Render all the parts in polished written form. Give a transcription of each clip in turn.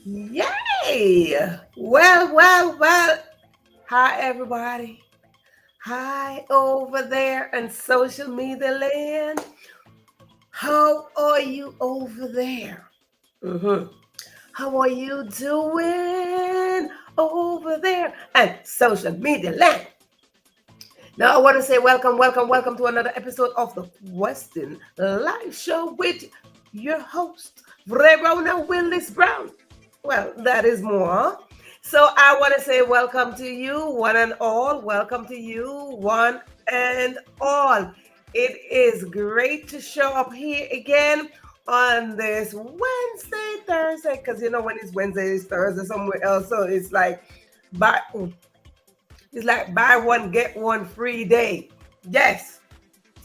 Yay! Well. Hi, everybody. Hi, over there in social media land. How are you over there? hmm How are you doing over there and social media land? Now, I want to say welcome to another episode of the Western Live Show with your host, Verona Willis-Brown. Well, that is more. So, I want to say welcome to you, one and all. Welcome to you, one and all. It is great to show up here again on this Thursday, because you know when it's Wednesday, it's Thursday somewhere else. So, by it's like buy one, get one free day. Yes,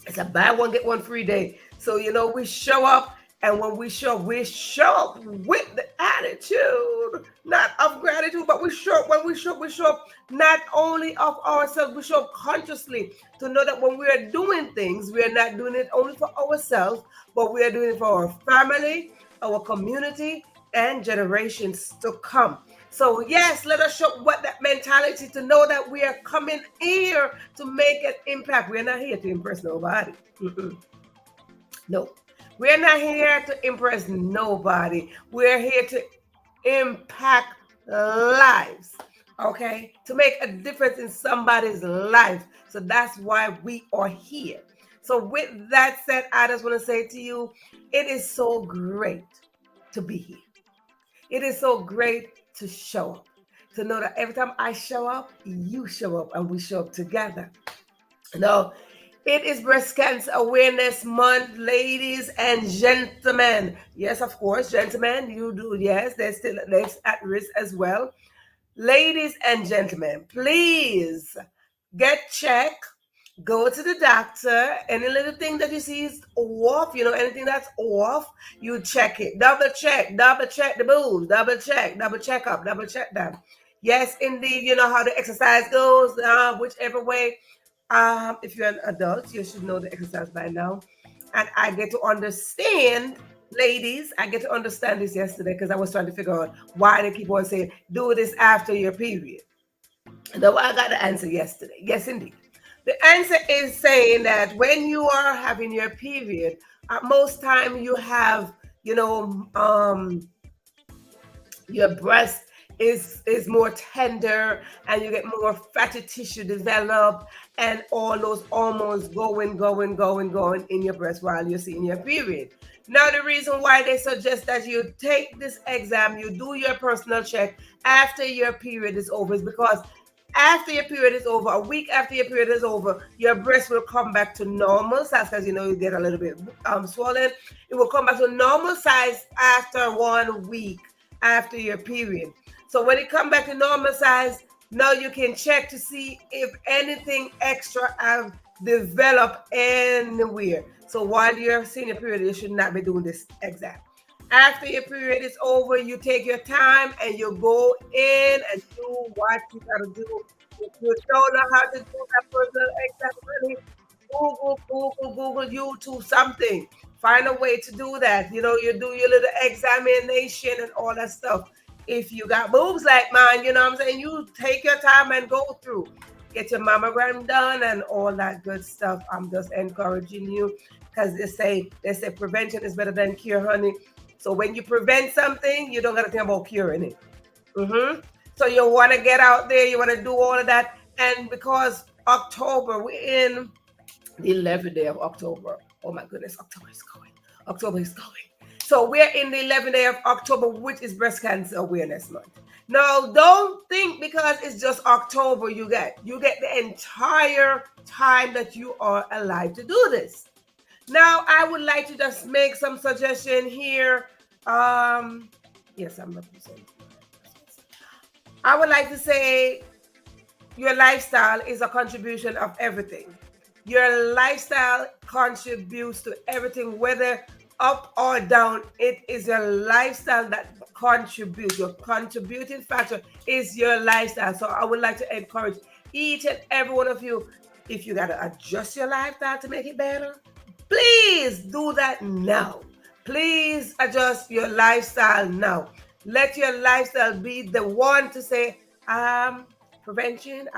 it's a buy one, get one free day. So, we show up, and when we show up with the attitude, not of gratitude, but we show up not only of ourselves, we show up consciously to know that when we are doing things, we are not doing it only for ourselves, but we are doing it for our family, our community, and generations to come. So, yes, let us show what that mentality to know that we are coming here to make an impact. We're not here to impress nobody. Mm-mm. No, we're not here to impress nobody. We're here to impact lives, okay? To make a difference in somebody's life. So that's why we are here. So, with that said, I just want to say to you, it is so great to be here. It is so great to show up, to know that every time I show up, you show up, and we show up together. Now, it is Breast Cancer Awareness Month, ladies and gentlemen. Yes, of course, gentlemen, you do. Yes, they're at risk as well. Ladies and gentlemen, please get checked. Go to the doctor. Any little thing that you see is off, anything that's off, you check it. Double check the boobs, double check up, double check them. Yes, indeed, you know how the exercise goes, whichever way. If you're an adult, you should know the exercise by now. And I get to understand, ladies, I get to understand this yesterday because I was trying to figure out why they keep on saying, do this after your period. Though I got the answer yesterday. Yes, indeed. The answer is saying that when you are having your period, at most time you have, you know, um, your breast is more tender, and you get more fatty tissue develop, and all those hormones going in your breast while you're seeing your period. Now, the reason why they suggest that you take this exam, you do your personal check after your period is over, is because after your period is over, a week after your period is over, your breast will come back to normal size, because you get a little bit swollen. It will come back to normal size after 1 week after your period. So when it come back to normal size, now you can check to see if anything extra have developed anywhere. So while you're seeing your period, you should not be doing this exam. After your period is over, you take your time and you go in and do what you gotta do. If you don't know how to do that personal exam, really, Google, YouTube, something. Find a way to do that. You do your little examination and all that stuff. If you got boobs like mine, you know what I'm saying? You take your time and go through. Get your mammogram done and all that good stuff. I'm just encouraging you, because they say prevention is better than cure, honey. So when you prevent something, you don't got to think about curing it. So you want to get out there, you want to do all of that. And because October, we're in the 11th day of October. Oh my goodness, October is going. October is going. So we're in the 11th day of October, which is Breast Cancer Awareness Month. Now, don't think because it's just October you get the entire time that you are alive to do this. Now, I would like to just make some suggestion here. Yes, I'm representing. I would like to say your lifestyle is a contribution of everything. Your lifestyle contributes to everything, whether up or down. It is your lifestyle that contributes. Your contributing factor is your lifestyle. So I would like to encourage each and every one of you, if you got to adjust your lifestyle to make it better, please do that now. Please adjust your lifestyle now. Let your lifestyle be the one to say, prevention,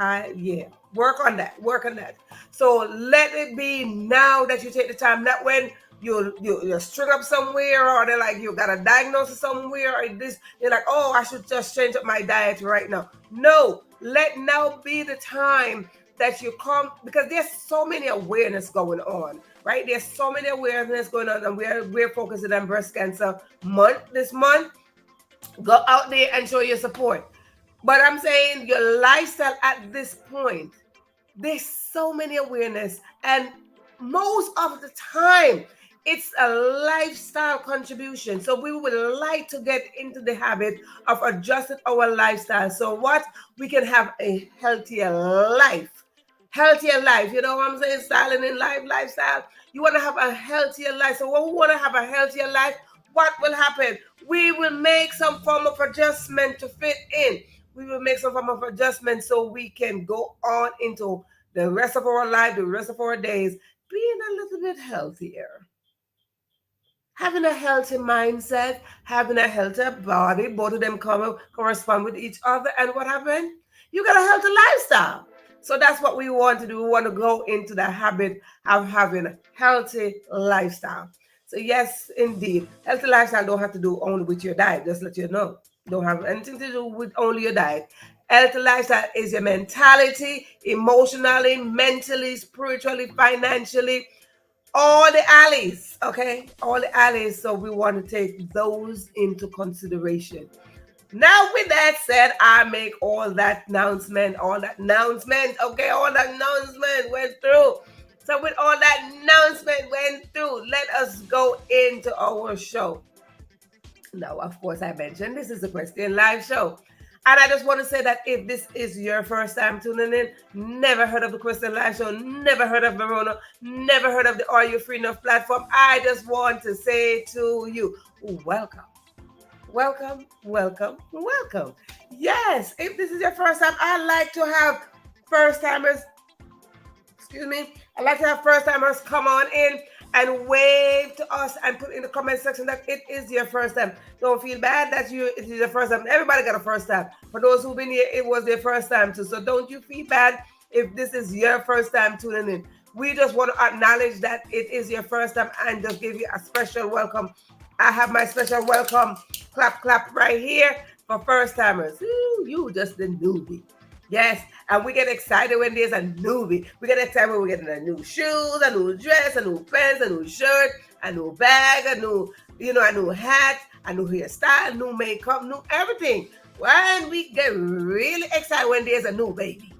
work on that, work on that. So let it be now that you take the time, not when you string up somewhere, or they're like you got a diagnosis somewhere, or this you're like, oh, I should just change up my diet right now. No, let now be the time that you come, because there's so many awareness going on, right? There's so many awareness going on, and we're focusing on breast cancer month this month. Go out there and show your support. But I'm saying your lifestyle at this point, there's so many awareness, and most of the time it's a lifestyle contribution. So we would like to get into the habit of adjusting our lifestyle so what we can have a healthier life. Healthier life, you know what I'm saying? Styling in life, lifestyle. You want to have a healthier life. So when we want to have a healthier life, what will happen? We will make some form of adjustment to fit in. We will make some form of adjustment so we can go on into the rest of our life, the rest of our days, being a little bit healthier. Having a healthy mindset, having a healthy body, both of them correspond with each other. And what happened? You got a healthy lifestyle. So that's what we want to do. We want to go into the habit of having a healthy lifestyle. So yes, indeed, healthy lifestyle don't have to do only with your diet. Just let you know, don't have anything to do with only your diet. Healthy lifestyle is your mentality, emotionally, mentally, spiritually, financially, all the alleys, okay? All the alleys. So we want to take those into consideration. Now, with that said, I make all that announcement, okay? All that announcement went through. So with all that announcement went through, let us go into our show. Now, of course, I mentioned this is a Christian live show. And I just want to say that if this is your first time tuning in, never heard of the Christian Live Show, never heard of Verona, never heard of the Are You Free Enough platform, I just want to say to you, welcome. Welcome, welcome, welcome. Yes, if this is your first time, I like to have first timers, I like to have first timers come on in and wave to us and put in the comment section that it is your first time. Don't feel bad that it is your first time. Everybody got a first time. For those who've been here, it was their first time too. So don't you feel bad if this is your first time tuning in. We just want to acknowledge that it is your first time and just give you a special welcome. I have my special welcome clap right here for first timers. Ooh, you just the newbie. Yes, and we get excited when there's a newbie. We get excited when we get a new shoes, a new dress, a new pants, a new shirt, a new bag, a new hat, a new hairstyle, new makeup, new everything. And we get really excited when there's a new baby.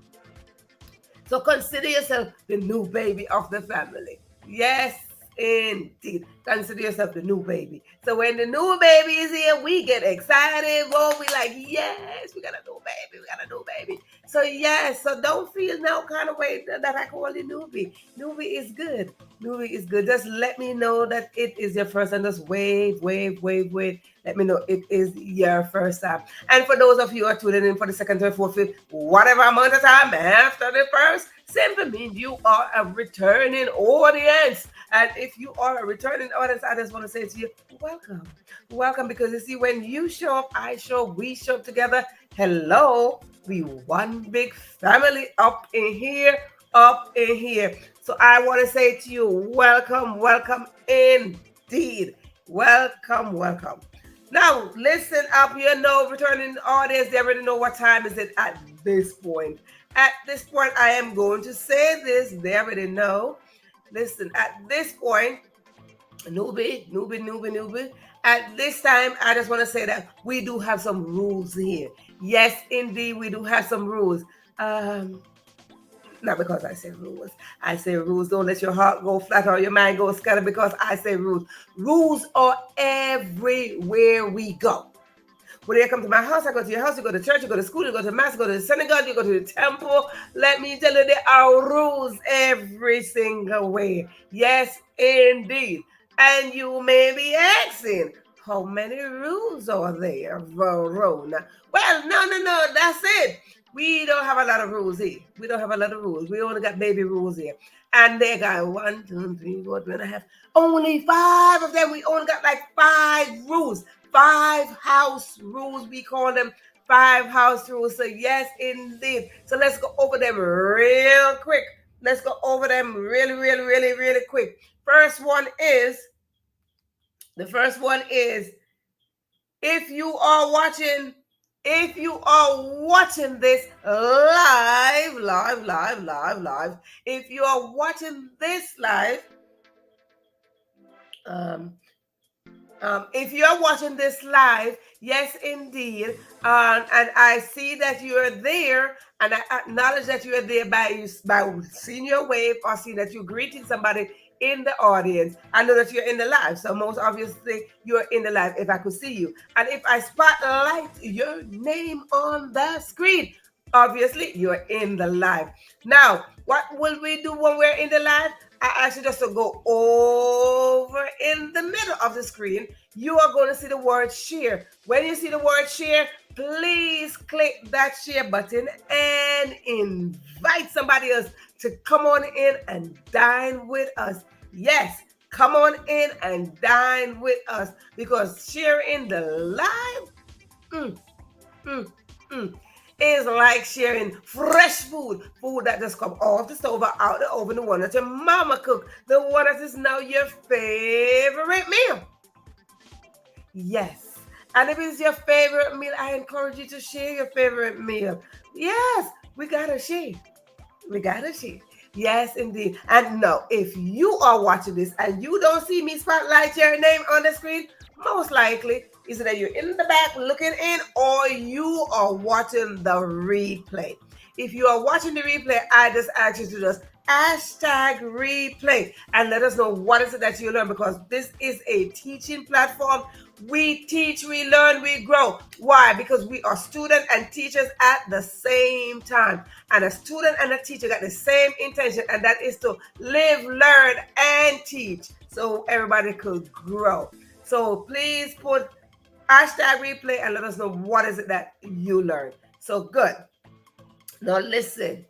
So consider yourself the new baby of the family. Yes, indeed. Consider yourself the new baby. So when the new baby is here, we get excited. Whoa, we like, yes, we got a new baby. We got a new baby. So yes, so don't feel no kind of way that I call you newbie. Newbie is good. Newbie is good. Just let me know that it is your first time. Just wave. Let me know it is your first time. And for those of you who are tuning in for the second, third, fourth, fifth, whatever amount of time after the first, simply means you are a returning audience. And if you are a returning audience, I just want to say to you, welcome. Welcome, because you see, when you show up, I show up, we show up together. Hello, we one big family up in here. So I want to say to you, welcome indeed. Welcome. Now, listen up, returning audience, they already know what time is it at this point. At this point, I am going to say this, they already know. Listen, at this point, newbie. At this time, I just want to say that we do have some rules here. Yes, indeed, we do have some rules. Not because I say rules. I say rules. Don't let your heart go flat or your mind go scattered because I say rules. Rules are everywhere we go. When you come to my house, I go to your house, you go to church, you go to school, you go to mass, you go to the synagogue, you go to the temple. Let me tell you, there are rules every single way. Yes, indeed. And you may be asking, how many rules are there, Verona? Well, no, that's it. We don't have a lot of rules here. We don't have a lot of rules. We only got baby rules here. And they got 1, 2, 3, 4, 2.5. Only 5 of them. We only got like 5 rules. 5 house rules. We call them 5 house rules. So yes, indeed. So let's go over them real quick. Let's go over them really quick. The first one is if you are watching this live, if you are watching this live, if you're watching this live, yes, indeed, and I see that you're there, and I acknowledge that you're there by seeing your wave or seeing that you're greeting somebody in the audience. I know that you're in the live, so most obviously you're in the live if I could see you. And if I spotlight your name on the screen, obviously you're in the live. Now, what will we do when we're in the live? I ask you just to go over in the middle of the screen. You are going to see the word share. When you see the word share, please click that share button and invite somebody else to come on in and dine with us. Yes, come on in and dine with us, because sharing the live is like sharing fresh food that just come off the stove or out the oven, the one that your mama cooked, the one that is now your favorite meal. Yes. And if it's your favorite meal, I encourage you to share your favorite meal. Yes, we gotta share. Yes, indeed. And no, if you are watching this and you don't see me spotlight your name on the screen, most likely is that you're in the back looking in, or you are watching the replay. If you are watching the replay, I just ask you to just hashtag replay and let us know what is it that you learn, because this is a teaching platform. We teach, we learn, we grow. Why? Because we are students and teachers at the same time. And a student and a teacher got the same intention, and that is to live, learn, and teach so everybody could grow. So please put hashtag replay and let us know what is it that you learned. So good. Now listen.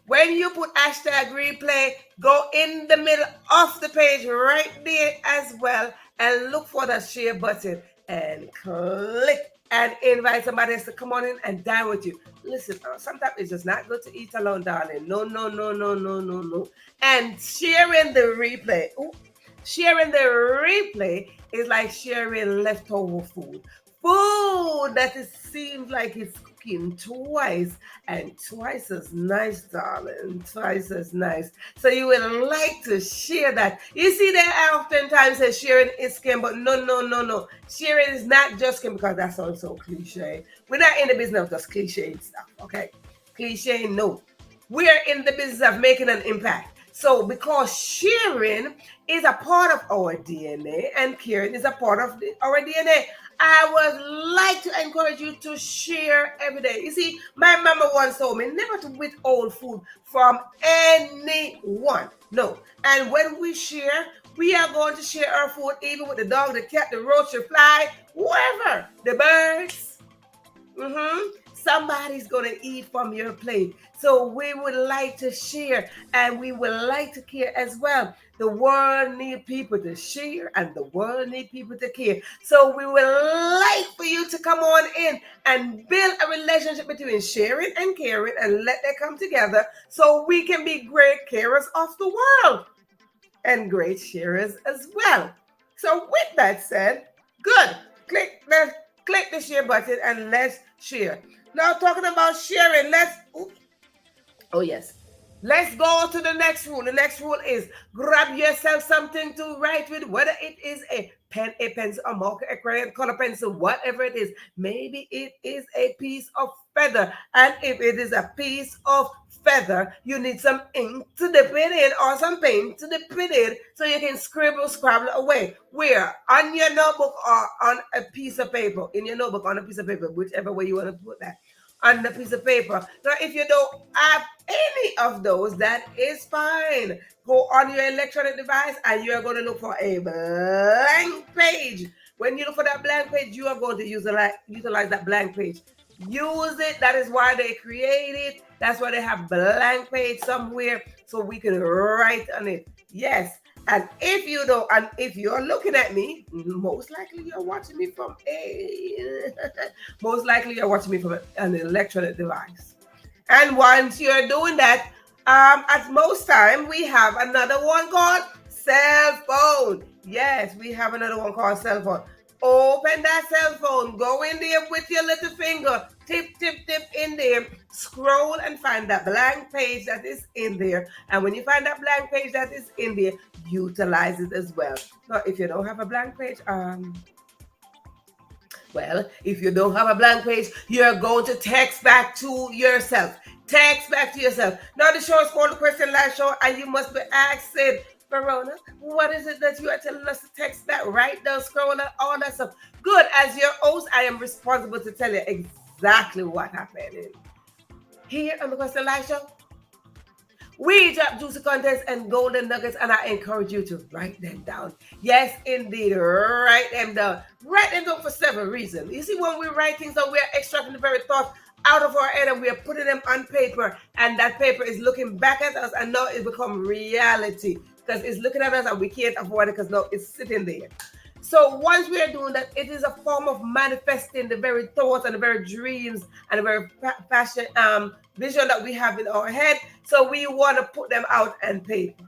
When you put hashtag replay, go in the middle of the page right there as well and look for the share button and click and invite somebody else to come on in and dine with you. Listen, sometimes it's just not good to eat alone, darling. No. And sharing the replay. Sharing the replay is like sharing leftover food. Food that seems like it's cooking twice and twice as nice, darling. Twice as nice. So you would like to share that. You see, they oftentimes say sharing is skin, but no. Sharing is not just skin, because that sounds so cliche. We're not in the business of just cliche stuff, okay? Cliche, no. We're in the business of making an impact. So because sharing is a part of our DNA and caring is a part of our DNA, I would like to encourage you to share every day. You see, my mama once told me never to withhold food from anyone. No. And when we share, we are going to share our food even with the dog, the cat, the roach, the fly, whoever, the birds. Somebody's going to eat from your plate. So we would like to share, and we would like to care as well. The world needs people to share, and the world needs people to care. So we would like for you to come on in and build a relationship between sharing and caring, and let that come together so we can be great carers of the world and great sharers as well. So with that said, good. Click the share button and let's share. Now talking about sharing, let's go to the next rule. The next rule is grab yourself something to write with, whether it is a pen, a pencil, a marker, a crayon, color pencil, whatever it is. Maybe it is a piece of feather. And if it is a piece of feather, you need some ink to dip it in or some paint to dip it in so you can scrabble away. Where? On your notebook or on a piece of paper. In your notebook, on a piece of paper, whichever way you want to put that. On the piece of paper. Now, if you don't have any of those, that is fine. Go on your electronic device and you're going to look for a blank page. When you look for that blank page, you are going to utilize that blank page. Use it. That is why they create it. That's why they have blank page somewhere so we can write on it. Yes. And if you don't, and if you're looking at me, most likely you're watching me from a, most likely you're watching me from an electronic device. And once you're doing that, at most time we have another one called cell phone. Yes, we have another one called cell phone. Open that cell phone, go in there with your little finger, tip, tip, tip in there, scroll and find that blank page that is in there. And when you find that blank page that is in there, utilize it as well. Now, if you don't have a blank page, well, if you don't have a blank page, you're going to text back to yourself. Text back to yourself. Now the show is called the Question Live Show, and you must be asking, Verona, what is it that you are telling us to text back? Right down, scroll, all that stuff. Good. As your host, I am responsible to tell you exactly what happened here on the Question Live Show. We drop juicy contents and golden nuggets, and I encourage you to write them down. Yes, indeed, write them down. Write them down for several reasons. You see, when we write things down, we are extracting the very thoughts out of our head and we are putting them on paper, and that paper is looking back at us, and now it's become reality because it's looking at us and we can't avoid it because now it's sitting there. So once we are doing that, it is a form of manifesting the very thoughts and the very dreams and the very passion, vision that we have in our head. So we want to put them out on paper.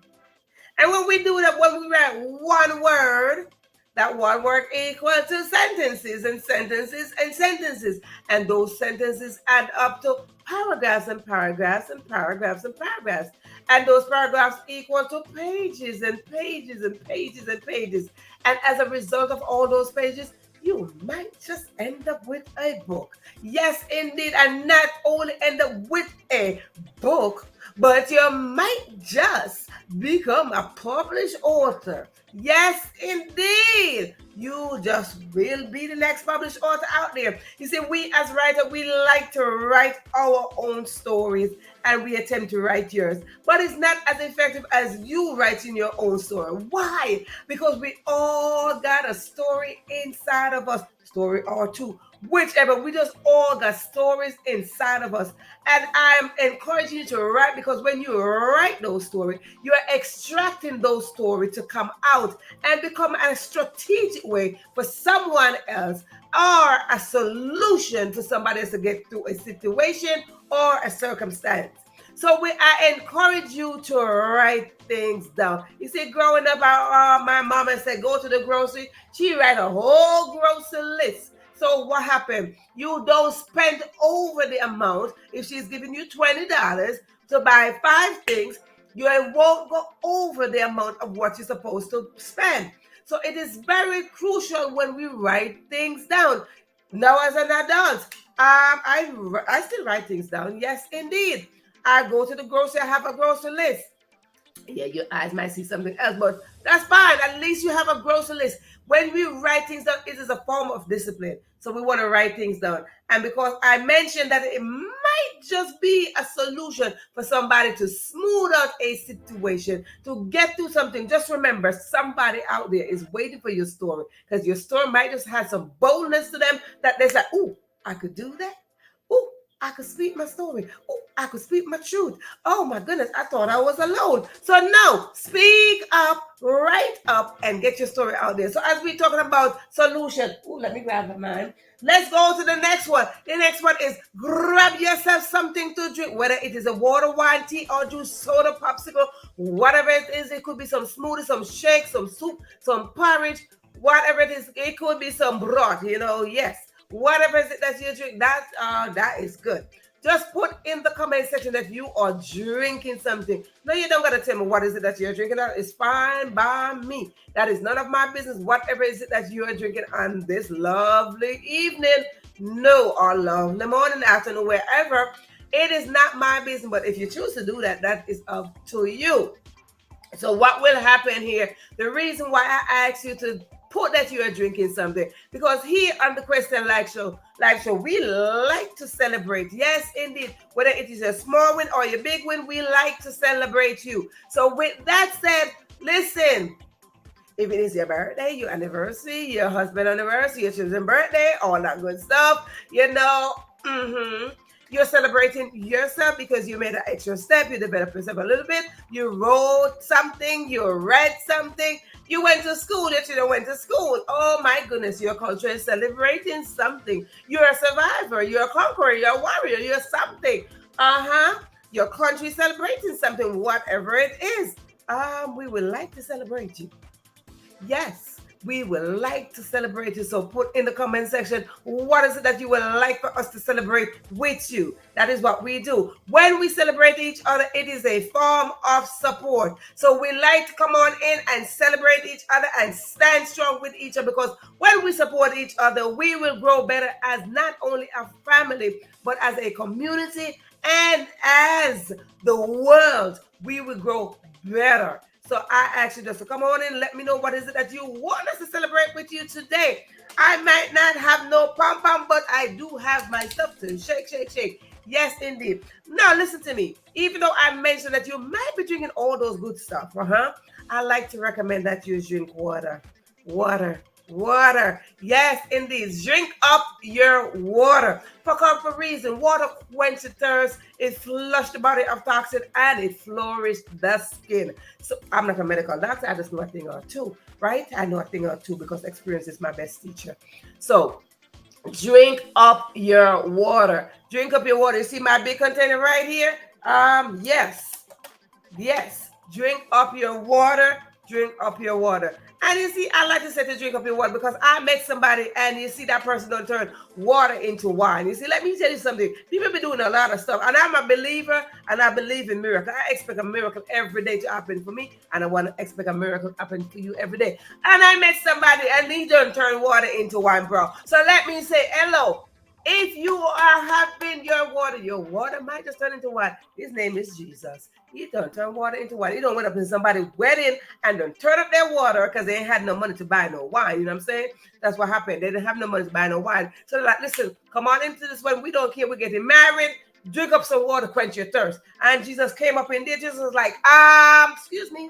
And when we do that, when we write one word, that one word equal to sentences and sentences and sentences. And those sentences add up to paragraphs and paragraphs and paragraphs and paragraphs. And those paragraphs equal to pages and pages and pages and pages. And as a result of all those pages, you might just end up with a book. Yes, indeed. And not only end up with a book, but you might just become a published author. Yes, indeed. You just will be the next published author out there. You see, we as writers, we like to write our own stories and we attempt to write yours. But it's not as effective as you writing your own story. Why? Because we all got a story inside of us, story or two. Whichever, we just all got stories inside of us. And I'm encouraging you to write, because when you write those stories, you are extracting those stories to come out and become a strategic way for someone else, or a solution for somebody else to get through a situation or a circumstance. So I encourage you to write things down. You see, growing up, my mama said, go to the grocery. She write a whole grocery list. So what happened? You don't spend over the amount. If she's giving you $20 to buy 5 things, you won't go over the amount of what you're supposed to spend. So it is very crucial when we write things down. Now, as an adult, I still write things down. Yes, indeed. I go to the grocery. I have a grocery list. Yeah, your eyes might see something else, but that's fine. At least you have a grocery list. When we write things down, it is a form of discipline. So we want to write things down. And because I mentioned that it might just be a solution for somebody to smooth out a situation, to get through something, just remember, somebody out there is waiting for your story, because your story might just have some boldness to them that they say, ooh, I could do that. Ooh, I could speak my story. Oh, I could speak my truth. Oh my goodness, I thought I was alone. So no, speak up, write up, and get your story out there. So as we're talking about solution, let me grab mine. Let's go to the next one. The next one is grab yourself something to drink, whether it is a water, wine, tea, or juice, soda, popsicle, whatever it is. It could be some smoothie, some shake, some soup, some porridge, whatever it is. It could be some broth, yes. Whatever is it that you drink, that is good. Just put in the comment section that you are drinking something. No, you don't gotta tell me what is it that you're drinking. That is fine by me. That is none of my business. Whatever is it that you are drinking on this lovely evening, or lovely morning, afternoon, wherever, it is not my business. But if you choose to do that, that is up to you. So what will happen here? The reason why I ask you to put that you are drinking something, because here on the Question Live Show, we like to celebrate. Yes, indeed. Whether it is a small win or a big win, we like to celebrate you. So with that said, listen, if it is your birthday, your anniversary, your husband's anniversary, your children's birthday, all that good stuff, Mm-hmm. You're celebrating yourself because you made an extra step. You developed yourself a little bit. You wrote something. You read something. You went to school. Your children went to school. Oh my goodness, your culture is celebrating something. You're a survivor. You're a conqueror. You're a warrior. You're something. Uh-huh. Your country is celebrating something, whatever it is. We would like to celebrate you. Yes, we would like to celebrate you. So put in the comment section, what is it that you would like for us to celebrate with you? That is what we do. When we celebrate each other, it is a form of support. So we like to come on in and celebrate each other and stand strong with each other, because when we support each other, we will grow better as not only a family, but as a community and as the world. We will grow better. So I ask you just to come on in and let me know what is it that you want us to celebrate with you today. I might not have no pom-pom, but I do have my stuff to shake, shake, shake. Yes, indeed. Now listen to me. Even though I mentioned that you might be drinking all those good stuff, I like to recommend that you drink water. Water. Yes, indeed. Drink up your water. For comfort reason, water quenches thirst, it flushes the body of toxin, and it flourishes the skin. So I'm not a medical doctor, I just know a thing or two, right? I know a thing or two because experience is my best teacher. So drink up your water. Drink up your water. You see my big container right here? Yes. Drink up your water. Drink up your water. And you see, I like to say to drink up your water because I met somebody and you see that person don't turn water into wine. You see, let me tell you something. People be doing a lot of stuff. And I'm a believer and I believe in miracles. I expect a miracle every day to happen for me. And I want to expect a miracle to happen for you every day. And I met somebody and he don't turn water into wine, bro. So let me say hello. If you are having your water might just turn into wine. His name is Jesus. He don't turn water into wine. He don't went up in somebody's wedding and don't turn up their water because they ain't had no money to buy no wine. You know what I'm saying? That's what happened. They didn't have no money to buy no wine. So they're like, listen, come on into this wedding. We don't care. We're getting married. Drink up some water, quench your thirst. And Jesus came up in there. Jesus was like, excuse me.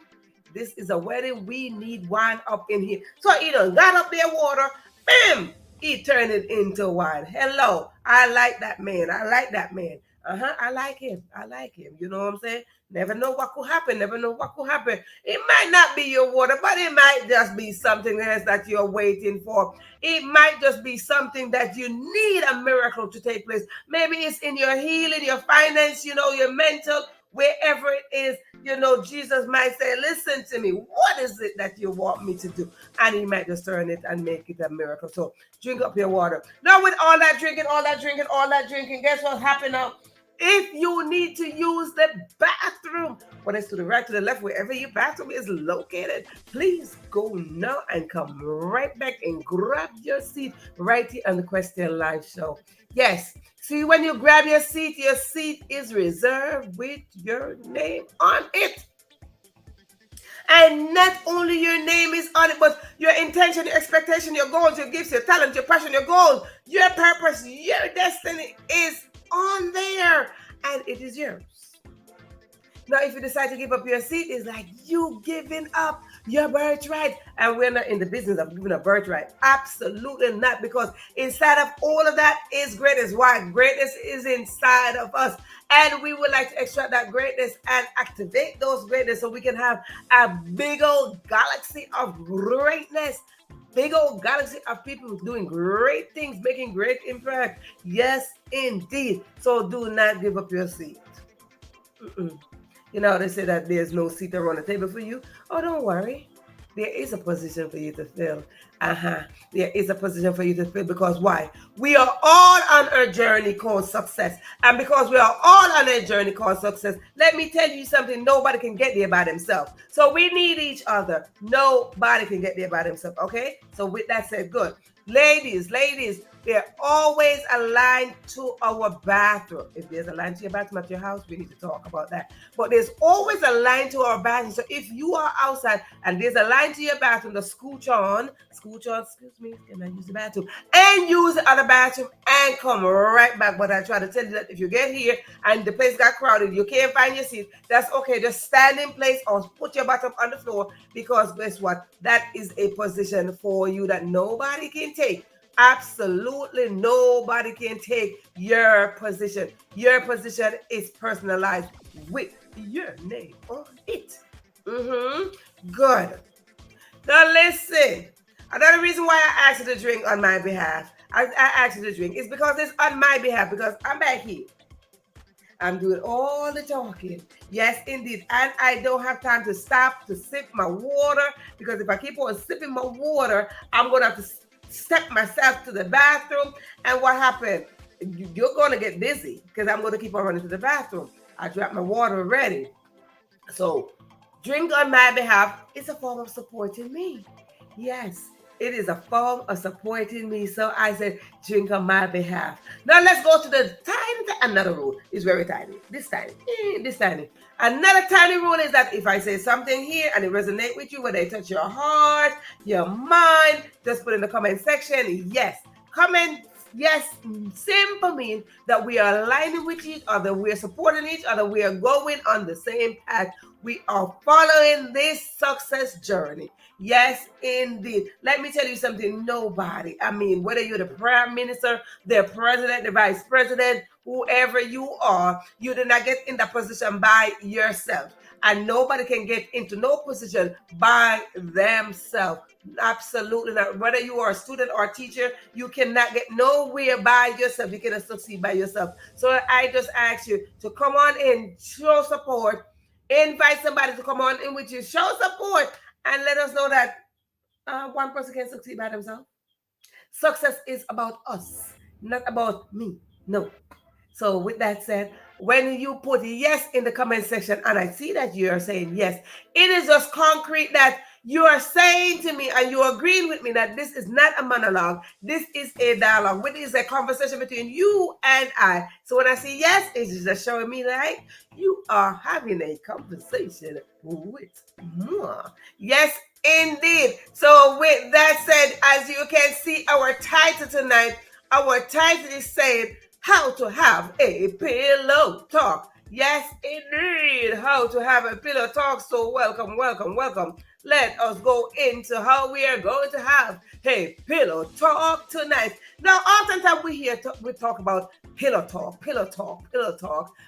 This is a wedding. We need wine up in here. So he done got up their water. Bam! He turned it into wine. Hello. I like that man. I like him. You know what I'm saying? Never know what could happen. It might not be your water, but it might just be something else that you're waiting for. It might just be something that you need a miracle to take place. Maybe it's in your healing, your finance, your mental, wherever it is, Jesus might say, listen to me, what is it that you want me to do? And he might just turn it and make it a miracle. So drink up your water. Now with all that drinking, guess what happened now? If you need to use the bathroom, whether it's to the right, to the left, wherever your bathroom is located, please go now and come right back and grab your seat right here on the Question Live Show. Yes. See, when you grab your seat is reserved with your name on it. And not only your name is on it, but your intention, your expectation, your goals, your gifts, your talent, your passion, your goals, your purpose, your destiny is on there. And it is yours. Now, if you decide to give up your seat, it's like you giving up your birthright. And we're not in the business of giving a birthright. Absolutely not. Because inside of all of that is greatness. Why? Greatness is inside of us. And we would like to extract that greatness and activate those greatness so we can have a big old galaxy of greatness. Big old galaxy of people doing great things, making great impact. Yes, indeed. So do not give up your seat. They say that there's no seat around the table for you. Oh, don't worry. There is a position for you to fill. There is a position for you to fill because why? We are all on a journey called success. And because we are all on a journey called success, let me tell you something. Nobody can get there by themselves. So we need each other. Nobody can get there by themselves. Okay? So with that said, good. Ladies, they're always aligned to our bathroom. If there's a line to your bathroom at your house, we need to talk about that. But there's always a line to our bathroom. So if you are outside and there's a line to your bathroom, the scooch on, excuse me, can I use the bathroom? And use the other bathroom and come right back. But I try to tell you that if you get here and the place got crowded, you can't find your seat, that's okay. Just stand in place or put your bottom on the floor because guess what? That is a position for you that nobody can take Absolutely nobody can take your position. Your position is personalized with your name on it. Good. Now listen. Another reason why I asked you to drink on my behalf, I asked you to drink, is because it's on my behalf, because I'm back here. I'm doing all the talking. Yes, indeed. And I don't have time to stop to sip my water, because if I keep on sipping my water, I'm going to have to step myself to the bathroom. And what happened? You're going to get dizzy, because I'm going to keep on running to the bathroom. I dropped my water already. So drink on my behalf is a form of supporting me. Yes, it is a form of supporting me. So I said, drink on my behalf. Now let's go to the another rule. It's very tiny. This tiny. Another tiny rule is that if I say something here and it resonates with you, whether it touch your heart, your mind, just put in the comment section. Yes. Comment yes, simple means that we are aligning with each other, we are supporting each other, we are going on the same path, we are following this success journey. Yes, indeed. Let me tell you something, nobody, I mean, whether you're the prime minister, the president, the vice president, whoever you are, you did not get in that position by yourself. And nobody can get into no position by themselves. Absolutely not. Whether you are a student or a teacher, you cannot get nowhere by yourself. You cannot succeed by yourself. So I just ask you to come on in, show support, invite somebody to come on in with you, show support, and let us know that one person can succeed by themselves. Success is about us, not about me. No. So with that said, when you put yes in the comment section, and I see that you are saying yes, it is just concrete that you are saying to me and you are agreeing with me that this is not a monologue. This is a dialogue. This is a conversation between you and I. So when I say yes, it's just showing me that you are having a conversation with more. Yes, indeed. So with that said, as you can see, our title tonight, our title is saying, how to have a pillow talk. Yes, indeed, how to have a pillow talk. So welcome. Let us go into how we are going to have a pillow talk tonight. Now, oftentimes we talk about pillow talk,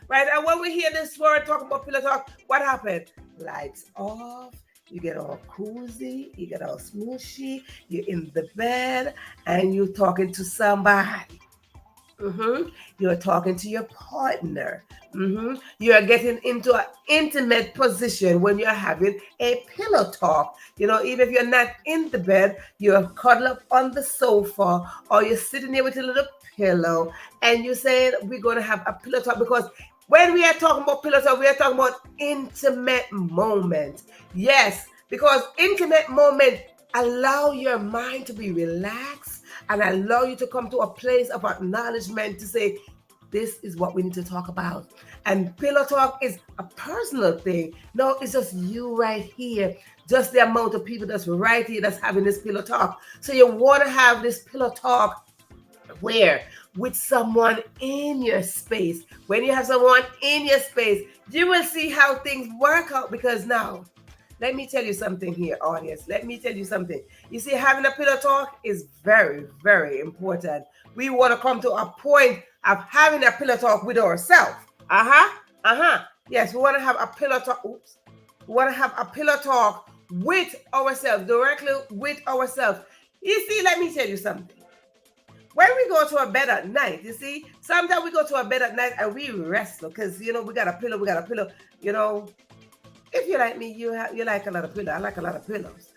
right? And when we hear this word talking about pillow talk, what happened? Lights off. You get all cozy, you get all smooshy, you're in the bed, and you're talking to somebody. You're talking to your partner. You're getting into an intimate position when you're having a pillow talk. You know, even if you're not in the bed, you're cuddled up on the sofa, or you're sitting there with a little pillow, and you're saying, we're going to have a pillow talk, because when we are talking about pillow talk, we are talking about intimate moments. Yes, because intimate moments allow your mind to be relaxed and allow you to come to a place of acknowledgement to say, this is what we need to talk about. And pillow talk is a personal thing. No, it's just you right here. Just the amount of people that's right here that's having this pillow talk. So you want to have this pillow talk where? With someone in your space. When you have someone in your space, you will see how things work out, because now, let me tell you something here, audience. Let me tell you something. You see, having a pillow talk is very, very important. We want to come to a point of having a pillow talk with ourselves. Yes, we want to have a pillow talk. We want to have a pillow talk with ourselves, directly with ourselves. You see, let me tell you something. When we go to a bed at night, you see, sometimes we go to a bed at night and we wrestle because, we got a pillow, If you're like me, you like a lot of pillows. I like a lot of pillows.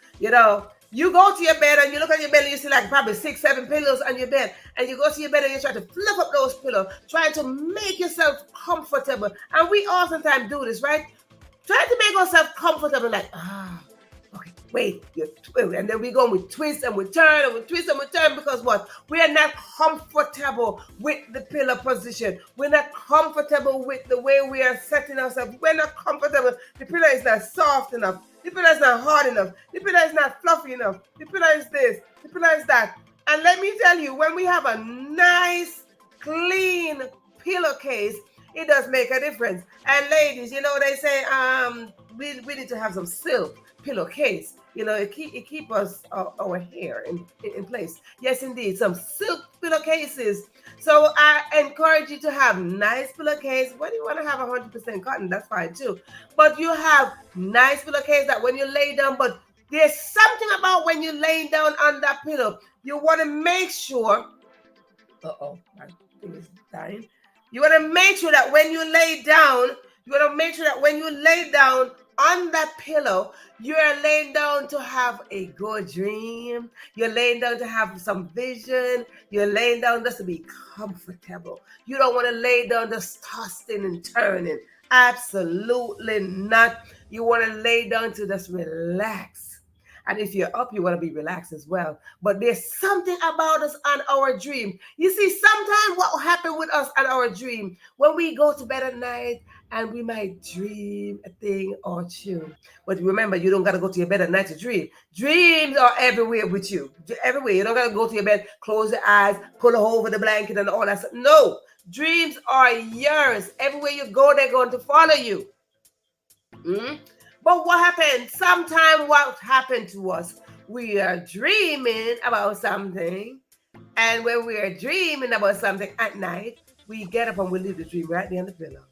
You go to your bed and you look at your bed and you see like probably 6, 7 pillows on your bed. And you go to your bed and you try to fluff up those pillows, trying to make yourself comfortable. And we oftentimes do this, right? Trying to make ourselves comfortable, like, okay, wait. And then we go and we twist and we turn and we twist and we turn, because what? We are not comfortable with the pillow position. We're not comfortable with the way we are setting ourselves. We're not comfortable. The pillow is not soft enough. The pillow is not hard enough. The pillow is not fluffy enough. The pillow is this. The pillow is that. And let me tell you, when we have a nice, clean pillowcase, It does make a difference. And ladies, they say we need to have some silk pillowcase. It keep us our hair in place. Yes, indeed, some silk pillowcases. So I encourage you to have nice pillowcase. When you want to have 100% cotton, that's fine too. But you have nice pillowcase that when you lay down, but there's something about when you lay down on that pillow, you want to make sure. My thing is dying. You want to make sure that when you lay down, on that pillow, you're laying down to have a good dream. You're laying down to have some vision. You're laying down just to be comfortable. You don't want to lay down just tossing and turning. Absolutely not. You want to lay down to just relax. And if you're up, you want to be relaxed as well. But there's something about us on our dream. You see, sometimes what will happen with us on our dream, when we go to bed at night and we might dream a thing or two. But remember, you don't got to go to your bed at night to dream. Dreams are everywhere with you. Everywhere. You don't got to go to your bed, close your eyes, pull over the blanket and all that stuff. No. Dreams are yours. Everywhere you go, they're going to follow you. But what happened? Sometimes what happened to us, we are dreaming about something. And when we are dreaming about something at night, we get up and we leave the dream right there on the pillow.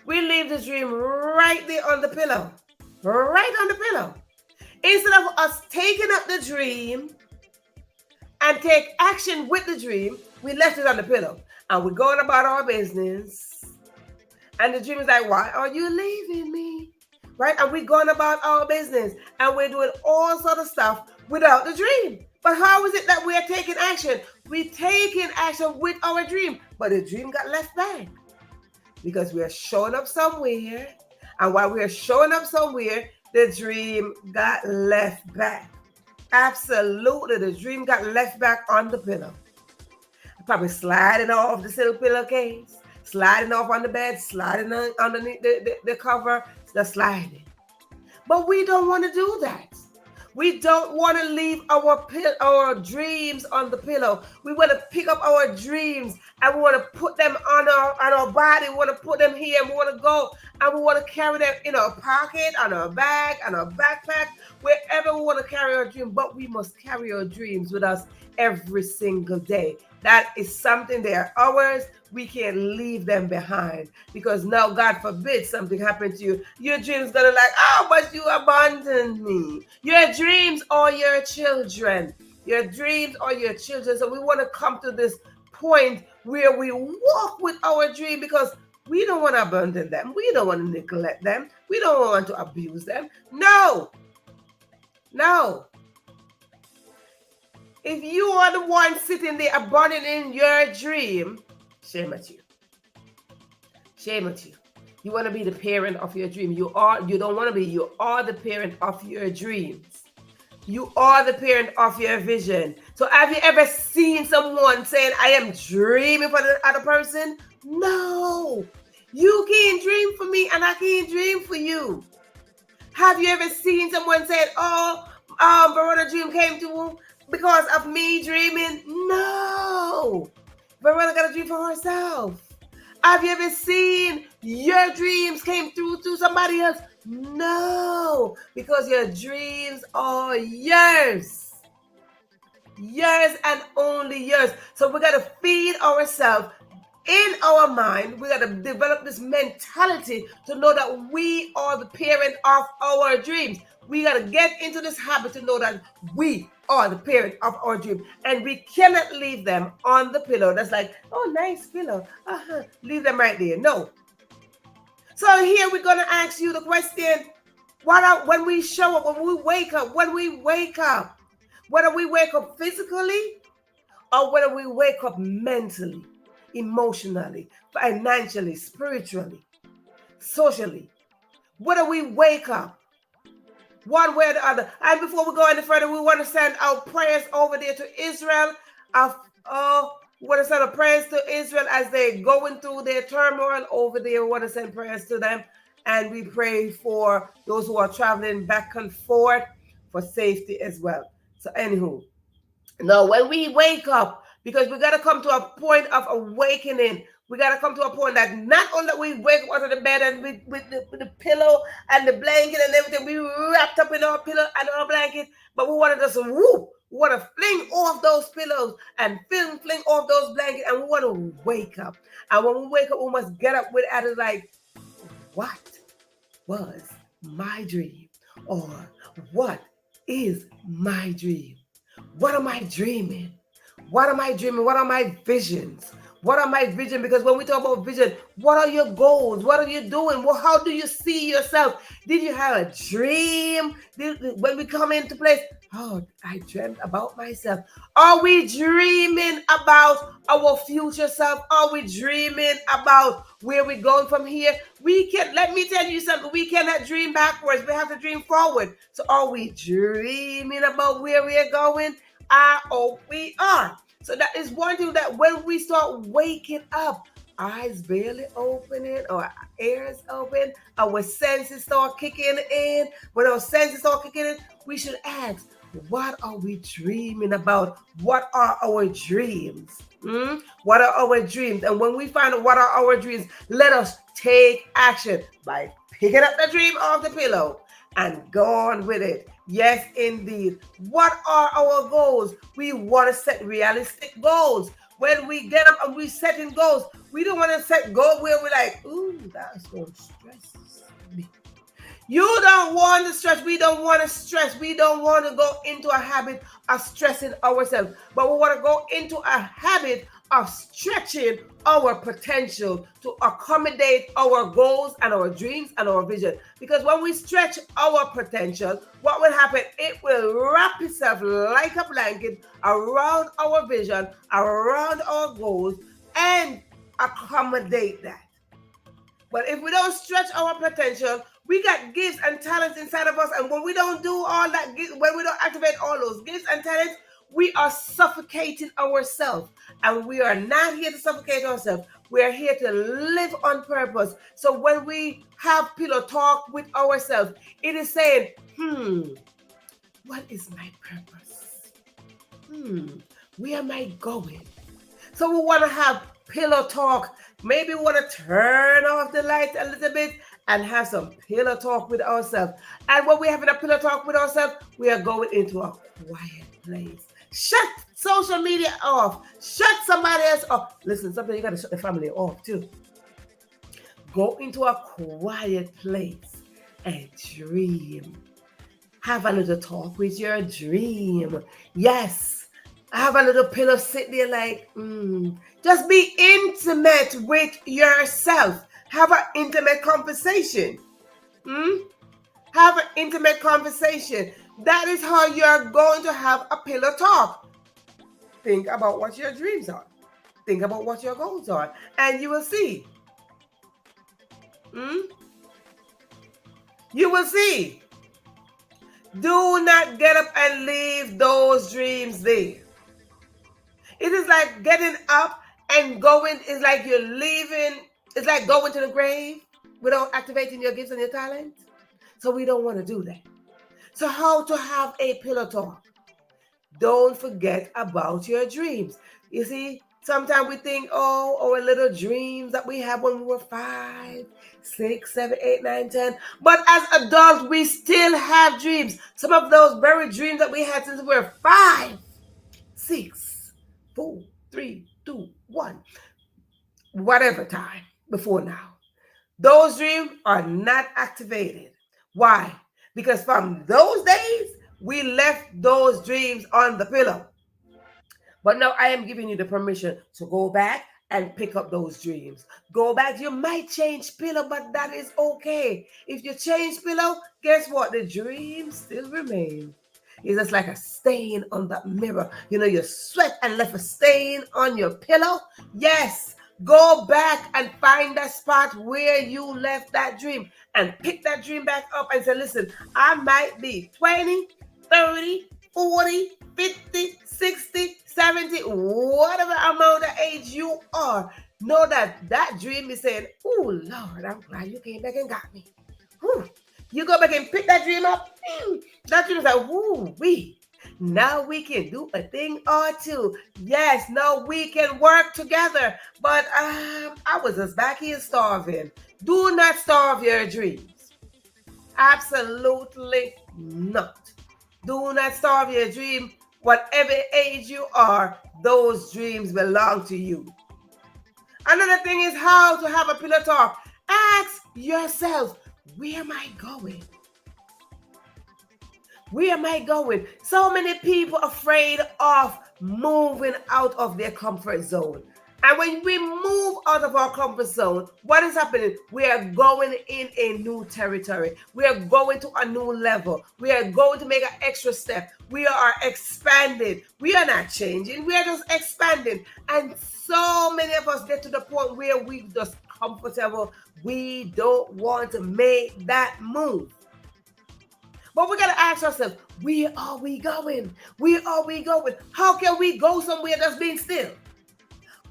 We leave the dream right there on the pillow. Right on the pillow. Instead of us taking up the dream and take action with the dream, we left it on the pillow. And we're going about our business. And the dream is like, why are you leaving me? Right? And we're going about our business. And we're doing all sort of stuff without the dream. But how is it that we are taking action? We're taking action with our dream. But the dream got left back. Because we are showing up somewhere. And while we are showing up somewhere, the dream got left back. Absolutely. The dream got left back on the pillow. Probably sliding off the silk pillowcase. Sliding off on the bed, sliding underneath the cover, just sliding. But we don't want to do that. We don't want to leave our dreams on the pillow. We want to pick up our dreams and we want to put them on our body. We want to put them here and we want to go and we want to carry them in our pocket, on our bag, on our backpack, wherever we want to carry our dream. But we must carry our dreams with us every single day. That is something they are ours. We can't leave them behind because now, God forbid, something happened to you. Your dreams gonna like, oh, but you abandoned me. Your dreams are your children. Your dreams are your children. So we want to come to this point where we walk with our dream because we don't want to abandon them. We don't want to neglect them. We don't want to abuse them. No. If you are the one sitting there abandoning your dream, shame at you. Shame at you. You want to be the parent of your dream. You don't want to be. You are the parent of your dreams. You are the parent of your vision. So have you ever seen someone saying, I am dreaming for the other person? No. You can't dream for me and I can't dream for you. Have you ever seen someone say, Verona dream came to because of me dreaming? No. Verona got a dream for herself. Have you ever seen your dreams came through to somebody else? No, because your dreams are yours. Yours and only yours. So we got to feed ourselves in our mind. We got to develop this mentality to know that we are the parent of our dreams. We got to get into this habit to know that we are the parent of our dream. And we cannot leave them on the pillow. That's like, oh, nice pillow. Leave them right there. No. So here we're going to ask you the question, when we show up, when we wake up, whether we wake up physically or whether we wake up mentally, emotionally, financially, spiritually, socially, whether we wake up, one way or the other. And before we go any further, we want to send our prayers over there to Israel. We want to send our prayers to Israel as they're going through their turmoil over there. We want to send prayers to them. And we pray for those who are traveling back and forth for safety as well. So anywho, now when we wake up, because we got to come to a point of awakening. We got to come to a point that not only that we wake up out of the bed and with the pillow and the blanket and everything, we wrapped up in our pillow and our blanket, but we want to just whoop. We want to fling off those pillows and fling off those blankets, and we want to wake up. And when we wake up, we must get up with attitude like, what was my dream? Or what is my dream? What am I dreaming? What am I dreaming? What are my visions? What are my vision? Because when we talk about vision, what are your goals? What are you doing? Well, how do you see yourself? Did you have a dream? When we come into place, oh, I dreamt about myself. Are we dreaming about our future self? Are we dreaming about where we're going from here? Let me tell you something, we cannot dream backwards. We have to dream forward. So are we dreaming about where we are going? I hope we are. So that is one thing, that when we start waking up, eyes barely opening or ears open, our senses start kicking in. When our senses start kicking in, we should ask, what are we dreaming about? What are our dreams? What are our dreams? And when we find out what are our dreams, let us take action by picking up the dream off the pillow and go on with it. Yes, indeed. What are our goals? We want to set realistic goals. When we get up and we setting goals, we don't want to set goals where we're like, ooh, that's going to stress me. You don't want to stress. We don't want to stress. We don't want to go into a habit of stressing ourselves. But we want to go into a habit of stretching our potential to accommodate our goals and our dreams and our vision. Because when we stretch our potential, what will happen? It will wrap itself like a blanket around our vision, around our goals, and accommodate that. But if we don't stretch our potential, we got gifts and talents inside of us. And when we don't do all that, when we don't activate all those gifts and talents, we are suffocating ourselves. And we are not here to suffocate ourselves. We are here to live on purpose. So when we have pillow talk with ourselves, it is saying, what is my purpose? Where am I going? So we want to have pillow talk. Maybe we want to turn off the light a little bit and have some pillow talk with ourselves. And when we're having a pillow talk with ourselves, we are going into a quiet place. Shut social media off. Shut somebody else off. Listen, sometimes you got to shut the family off too. Go into a quiet place and dream. Have a little talk with your dream. Yes. Have a little pillow, sit there like, just be intimate with yourself. Have an intimate conversation. Have an intimate conversation. That is how you're going to have a pillow talk. Think about what your dreams are. Think about what your goals are. And you will see. You will see. Do not get up and leave those dreams there. It is like getting up and going, it's like you're leaving, it's like going to the grave without activating your gifts and your talents. So we don't want to do that. So how to have a pillow talk? Don't forget about your dreams. You see, sometimes we think, our little dreams that we had when we were 5, 6, 7, 8, 9, 10. But as adults, we still have dreams. Some of those very dreams that we had since we were 5, 6, 4, 3, 2, 1, whatever time before now. Those dreams are not activated. Why? Because from those days, we left those dreams on the pillow. But now I am giving you the permission to go back and pick up those dreams. Go back. You might change pillow, but that is okay. If you change pillow, guess what? The dreams still remain. It's just like a stain on that mirror. You know, you sweat and left a stain on your pillow. Yes. Go back and find that spot where you left that dream and pick that dream back up and say, listen, I might be 20, 30, 40, 50, 60, 70, whatever amount of age you are. Know that that dream is saying, oh, Lord, I'm glad you came back and got me. Whew. You go back and pick that dream up. That dream is like, woo, wee. Now we can do a thing or two. Yes, now we can work together. But I was just back here starving. Do not starve your dreams. Absolutely not. Do not starve your dream. Whatever age you are, those dreams belong to you. Another thing is how to have a pillow talk. Ask yourself, where am I going? Where am I going? So many people afraid of moving out of their comfort zone. And when we move out of our comfort zone, what is happening? We are going in a new territory. We are going to a new level. We are going to make an extra step. We are expanding. We are not changing. We are just expanding. And so many of us get to the point where we just comfortable. We don't want to make that move. But we got to ask ourselves, where are we going? Where are we going? How can we go somewhere that's being still?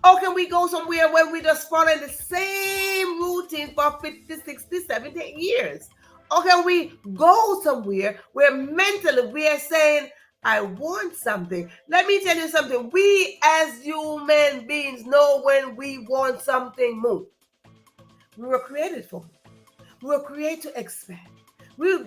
How can we go somewhere where we just follow the same routine for 50, 60, 70 years? How can we go somewhere where mentally we are saying, I want something? Let me tell you something. We as human beings know when we want something more. We were created for it. We were created to expand. We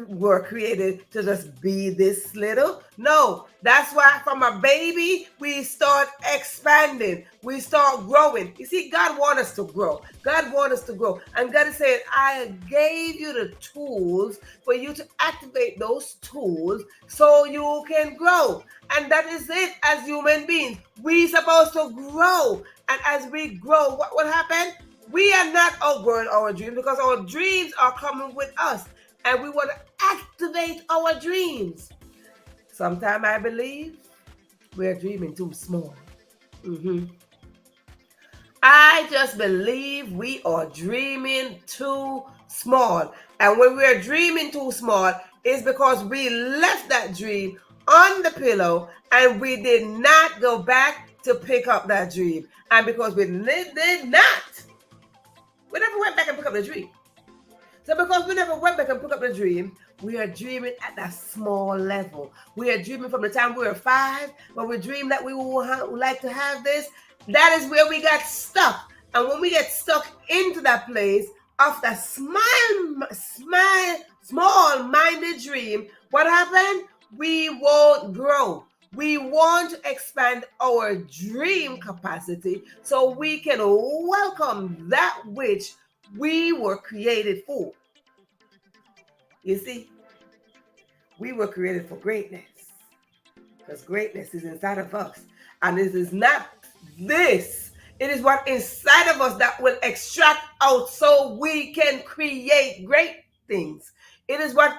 were created to just be this little. No, that's why from a baby, we start expanding. We start growing. You see, God wants us to grow. God wants us to grow. And God is saying, I gave you the tools for you to activate those tools so you can grow. And that is it as human beings. We're supposed to grow. And as we grow, what will happen? We are not outgrowing our dreams because our dreams are coming with us. And we want to activate our dreams. Sometimes I believe we're dreaming too small. I just believe we are dreaming too small. And when we're dreaming too small, it's because we left that dream on the pillow and we did not go back to pick up that dream. And because we did not, we never went back and pick up the dream. So because we never went back and picked up the dream, we are dreaming at that small level. We are dreaming from the time we were 5, when we dreamed that we would like to have this. That is where we got stuck. And when we get stuck into that place of that small-minded dream, what happened? We won't grow. We want to expand our dream capacity so we can welcome that which we were created for. You see, we were created for greatness because greatness is inside of us. And it is not this. It is what inside of us that will extract out so we can create great things. It is what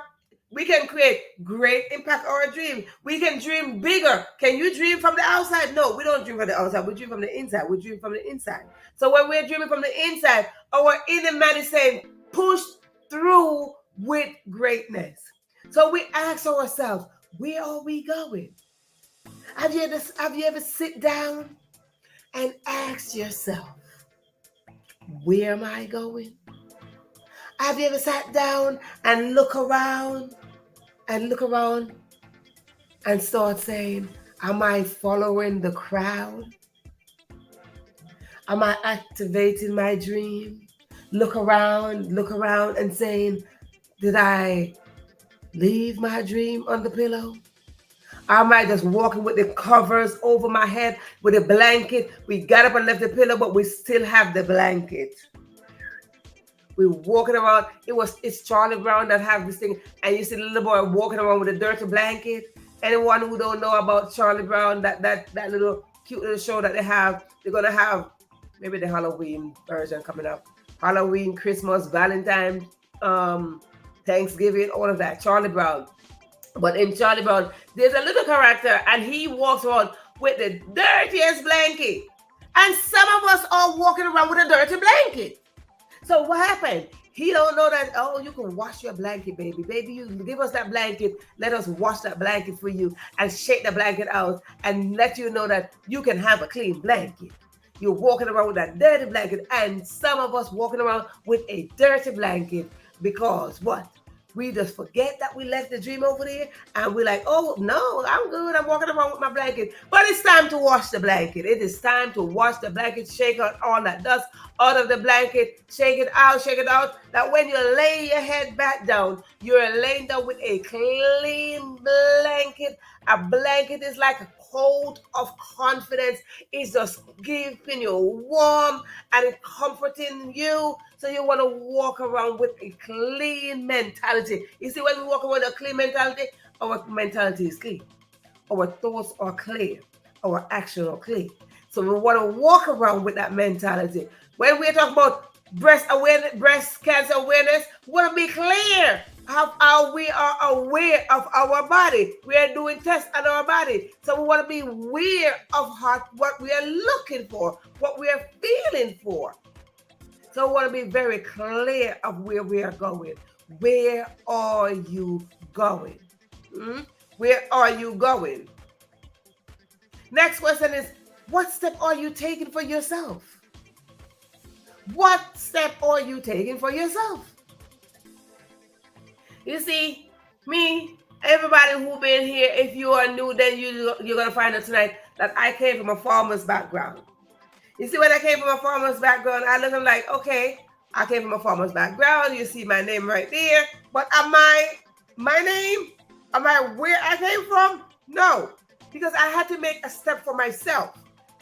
we can create great impact or a dream. We can dream bigger. Can you dream from the outside? No, we don't dream from the outside. We dream from the inside. We dream from the inside. So when we're dreaming from the inside, our inner man is saying, push through with greatness. So we ask ourselves, where are we going? Have you ever sit down and ask yourself, where am I going? Have you ever sat down and look around and start saying, am I following the crowd? Am I activating my dream? Look around and saying, did I leave my dream on the pillow? Am I just walking with the covers over my head with a blanket? We got up and left the pillow, but we still have the blanket. We're walking around. It's Charlie Brown that have this thing, and you see the little boy walking around with a dirty blanket. Anyone who don't know about Charlie Brown, that little cute little show that they have, they're gonna have maybe the Halloween version coming up. Halloween, Christmas, Valentine's, Thanksgiving, all of that. Charlie Brown. But in Charlie Brown, there's a little character, and he walks around with the dirtiest blanket. And some of us are walking around with a dirty blanket. So what happened? He don't know that, oh, you can wash your blanket, baby. Baby, you give us that blanket. Let us wash that blanket for you and shake the blanket out and let you know that you can have a clean blanket. You're walking around with that dirty blanket, and some of us walking around with a dirty blanket because what? We just forget that we left the dream over there, and we're like, oh, no, I'm good. I'm walking around with my blanket. But it's time to wash the blanket. It is time to wash the blanket, shake out all that dust out of the blanket, shake it out. That when you lay your head back down, you're laying down with a clean blanket. A blanket is like a coat of confidence. It's just keeping you warm and comforting you. So you want to walk around with a clean mentality. You see, when we walk around with a clean mentality, our mentality is clean. Our thoughts are clear. Our actions are clear. So we want to walk around with that mentality. When we talk about breast awareness, breast cancer awareness, we want to be clear how we are aware of our body. We are doing tests on our body. So we want to be aware of what we are looking for, what we are feeling for. So we want to be very clear of where we are going. Where are you going? Where are you going? Next question is, what step are you taking for yourself? What step are you taking for yourself? You see, me, everybody who been here, if you are new, then you're going to find out tonight that I came from a farmer's background. You see, when I came from a farmer's background, I look like, okay, I came from a farmer's background. You see my name right there. But am I my name? Am I where I came from? No, because I had to make a step for myself.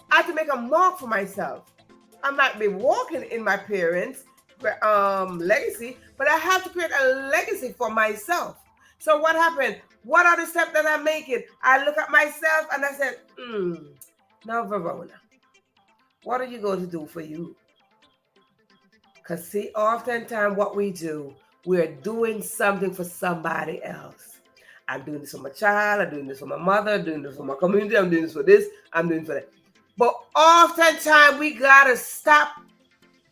I had to make a mark for myself. I might be walking in my parents' legacy, but I have to create a legacy for myself. So what happened? What are the steps that I'm making? I look at myself and I said, now Verona, what are you going to do for you? Because see, oftentimes what we do, we're doing something for somebody else. I'm doing this for my child, I'm doing this for my mother, I'm doing this for my community, I'm doing this for this, I'm doing for that. But oftentimes we gotta stop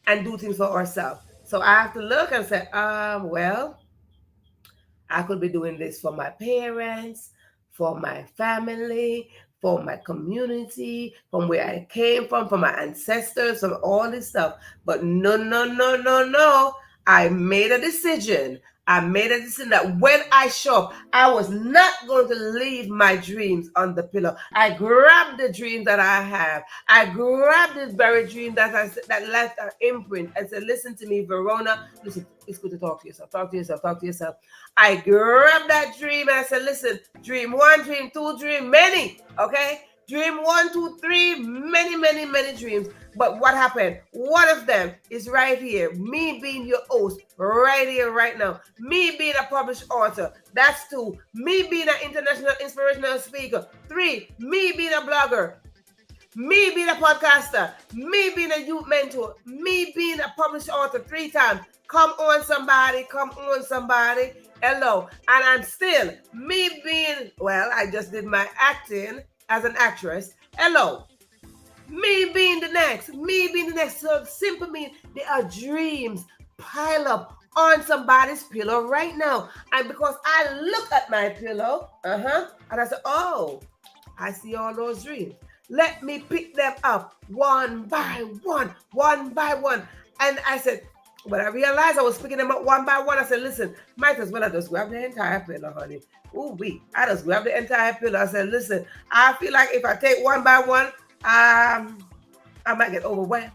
and do things for ourselves. So I have to look and say, well, I could be doing this for my parents, for my family, for my community, from where I came from my ancestors, from all this stuff. But no. I made a decision. I made a decision that when I show up, I was not going to leave my dreams on the pillow. I grabbed the dream that I have. I grabbed this very dream that left an imprint. I said, listen to me, Verona. Listen, it's good to talk to yourself. Talk to yourself. Talk to yourself. I grabbed that dream and I said, listen, dream one, dream two, dream many. Okay? Dream 1, 2, 3, many dreams. But what happened? One of them is right here. Me being your host right here, right now. Me being a published author. That's 2. Me being an international inspirational speaker. 3. Me being a blogger. Me being a podcaster. Me being a youth mentor. Me being a published author 3 times. Come on, somebody. Come on, somebody. Hello. And I'm still me being, well, I just did my acting as an actress. Hello. Me being the next. So simple means there are dreams pile up on somebody's pillow right now. And because I look at my pillow, and I say, oh, I see all those dreams. Let me pick them up one by one. And I said, when I realized I was picking them up one by one, I said, listen, might as well I just grab the entire pillow, honey. I just grabbed the entire pillow. I said, listen, I feel like if I take one by one, I might get overwhelmed.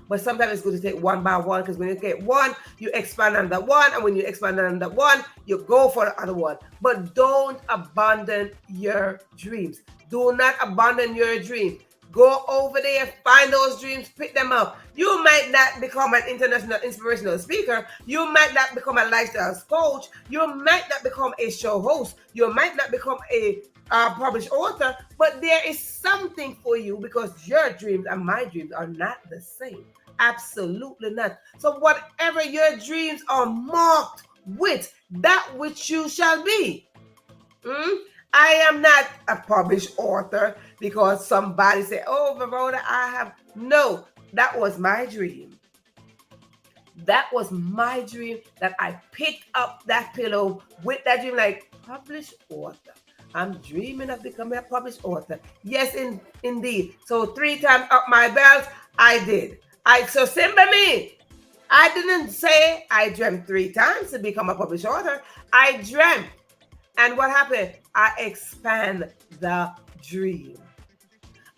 But sometimes it's good to take one by one, because when you take one, you expand on that one. And when you expand on that one, you go for the other one. But don't abandon your dreams. Do not abandon your dreams. Go over there, find those dreams, pick them up. You might not become an international inspirational speaker. You might not become a lifestyle coach. You might not become a show host. You might not become a published author. But there is something for you, because your dreams and my dreams are not the same. Absolutely not. So whatever your dreams are marked with, that which you shall be. I am not a published author because somebody said, oh, Verona, no, that was my dream. That was my dream, that I picked up that pillow with that dream, like, published author. I'm dreaming of becoming a published author. Yes, indeed. So 3 times up my belt, I did. So simple me. I didn't say I dreamt 3 times to become a published author. I dreamt. And what happened? I expand the dream.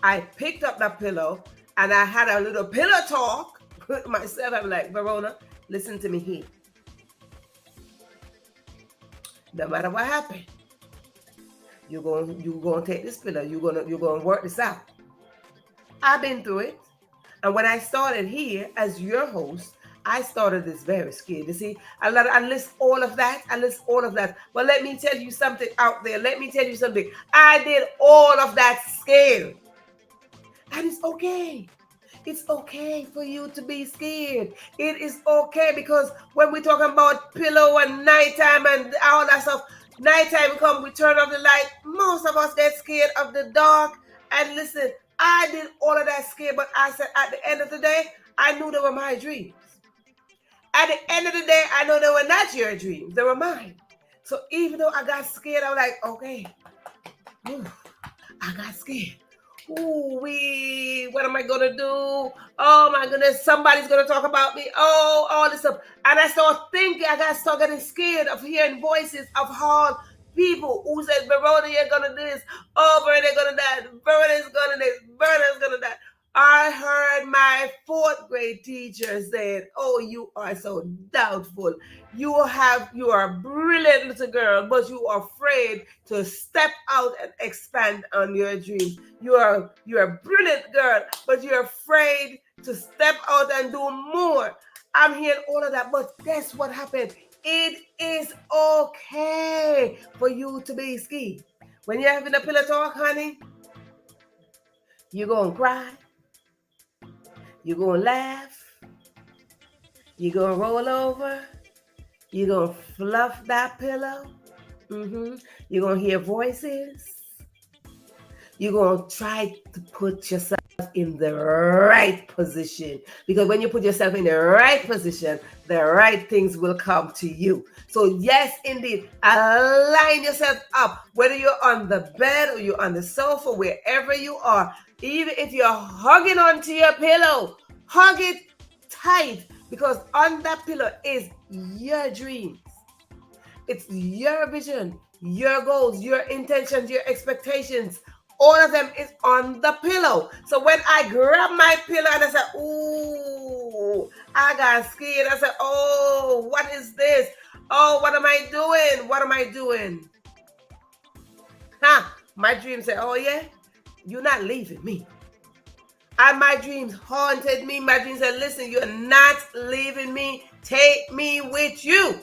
I picked up the pillow and I had a little pillow talk with myself. I'm like, Verona, listen to me here. No matter what happened, you're going to take this pillow. You're going to work this out. I've been through it. And when I started here as your host, I started this very scared. You see, I list all of that. But let me tell you something out there. Let me tell you something. I did all of that scared. And it's okay. It's okay for you to be scared. It is okay, because when we're talking about pillow and nighttime and all that stuff, nighttime come, we turn off the light. Most of us get scared of the dark. And listen, I did all of that scared, but I said at the end of the day, I knew they were my dreams. At the end of the day, I know they were not your dreams. They were mine. So even though I got scared, I was like, okay. I got scared. Ooh, what am I going to do? Oh my goodness, somebody's going to talk about me. Oh, all this stuff. And I started thinking, I started getting scared of hearing voices of how people who said, Verona, you're going to do this. Oh, Verona, you're going to die. Verona's going to this. Verona's going to die. I heard my 4th grade teacher said, oh, you are so doubtful. You are a brilliant little girl, but you are afraid to step out and expand on your dreams. You're a brilliant girl, but you're afraid to step out and do more. I'm hearing all of that, but guess what happened? It is okay for you to be scared. When you're having a pillow talk, honey, you're going to cry. You're going to laugh. You're going to roll over. You're going to fluff that pillow. You're going to hear voices. You're going to try to put yourself in the right position. Because when you put yourself in the right position, the right things will come to you. So yes, indeed, align yourself up. Whether you're on the bed or you're on the sofa, wherever you are, even if you're hugging onto your pillow, hug it tight, because on that pillow is your dreams. It's your vision, your goals, your intentions, your expectations. All of them is on the pillow. So when I grabbed my pillow and I said, ooh, I got scared. I said, oh, what is this? Oh, what am I doing? What am I doing? My dream said, oh yeah, you're not leaving me. And my dreams haunted me. My dreams said, listen, you're not leaving me. Take me with you.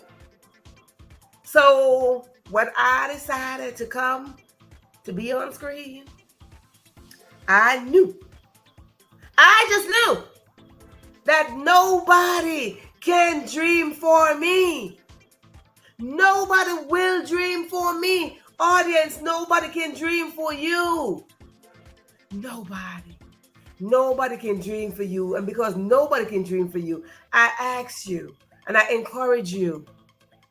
So when I decided to come to be on screen, I just knew that nobody can dream for me. Nobody will dream for me. Audience, nobody can dream for you. Nobody can dream for you. And because nobody can dream for you, I ask you and I encourage you,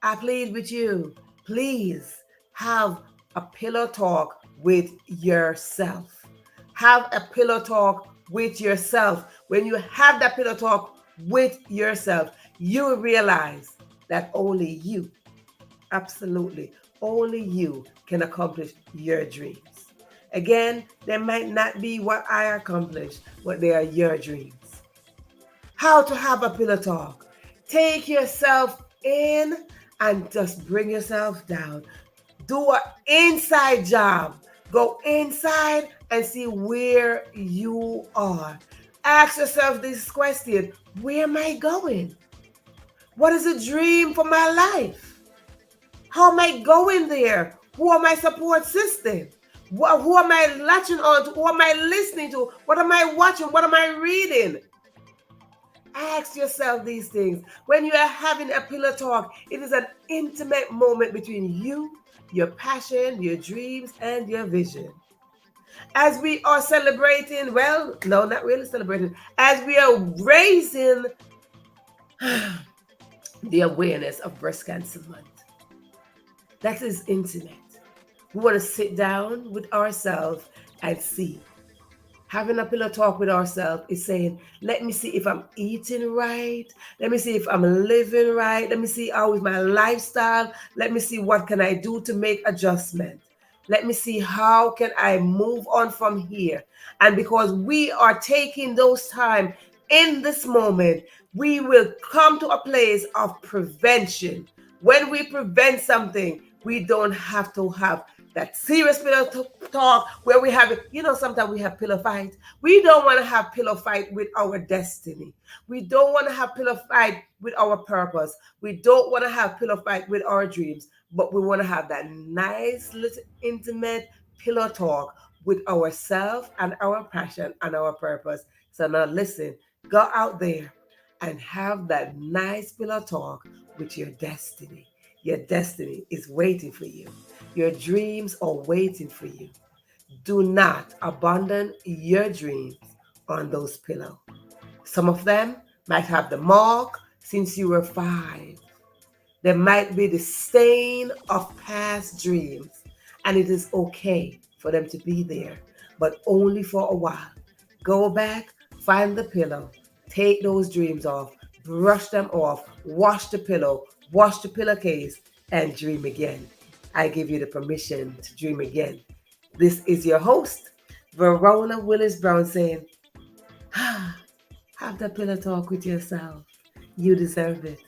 I plead with you, please have a pillow talk with yourself. Have a pillow talk with yourself. When you have that pillow talk with yourself, you will realize that only you, absolutely, only you can accomplish your dreams. Again, they might not be what I accomplished, but they are your dreams. How to have a pillow talk. Take yourself in and just bring yourself down. Do an inside job. Go inside and see where you are. Ask yourself this question: where am I going? What is the dream for my life? How am I going there? Who are my support system? Who am I latching on to? Who am I listening to? What am I watching? What am I reading? Ask yourself these things. When you are having a pillow talk, it is an intimate moment between you, your passion, your dreams, and your vision. As we are celebrating, well, no, not really celebrating, as we are raising the awareness of Breast Cancer Month. That is intimate. We want to sit down with ourselves and see Having a pillow talk with ourselves is saying, let me see if I'm eating right. Let me see if I'm living right. Let me see how is my lifestyle. Let me see what can I do to make adjustment. Let me see how can I move on from here. And because we are taking those time in this moment, we will come to a place of prevention. When we prevent something, we don't have to have that serious pillow talk where we have it. Sometimes we have pillow fight. We don't want to have pillow fight with our destiny. We don't want to have pillow fight with our purpose. We don't want to have pillow fight with our dreams, but we want to have that nice little intimate pillow talk with ourselves and our passion and our purpose. So now listen, go out there and have that nice pillow talk with your destiny. Your destiny is waiting for you. Your dreams are waiting for you. Do not abandon your dreams on those pillows. Some of them might have the mark since you were 5. There might be the stain of past dreams, and it is okay for them to be there, but only for a while. Go back, find the pillow, take those dreams off, brush them off, wash the pillow, wash the pillowcase, and dream again. I give you the permission to dream again. This is your host, Verona Willis-Brown, saying, have that pillow talk with yourself. You deserve it.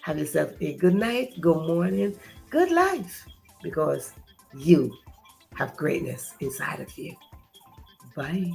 Have yourself a good night, good morning, good life, because you have greatness inside of you. Bye.